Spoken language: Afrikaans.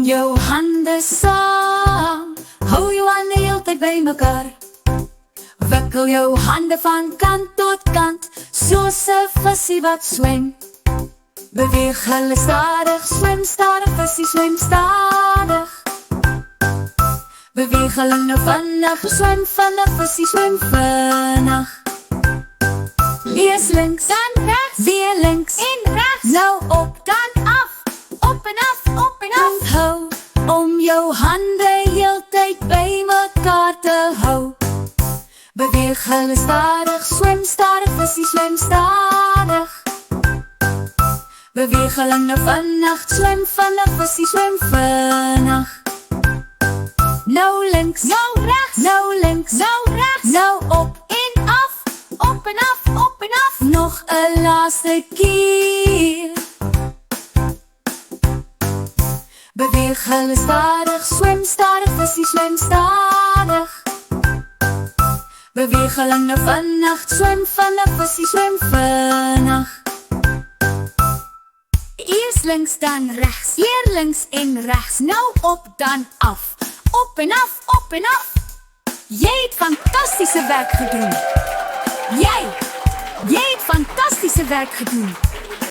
jou hande saam, hou jou hande heeltyd by mekaar. Wikkel jou hande van kant tot kant, soos 'n visie wat swem. Beweeg hulle stadig, swem stadig, visie swem stadig. Beweeg hulle nou vinnig, swem vinnig, visie swem vinnig. Eers links en rechts, weer links en rechts. Nou op, dan af, op en af, op en af. Onthou om jou hande heeltyd by mekaar te hou. Beweeg hulle stadig, swem stadig, visie swem stadig. Beweeg hulle nou vinnig, swem vinnig, visie swem vinnig. Nou links, nou rechts, nou links, nou rechts. Nou op en af, op en af, op en af. Nog 'n laaste keer. Beweeg hulle stadig, swem stadig, visie swem stadig. Beweeg hulle nou vinnig, swem vinnig, visie swem vinnig. Eers links dan rechts, weer links en rechts. Nou op dan af, op en af, op en af. Jy het fantastische werk gedoen. Jy het fantastische werk gedoen.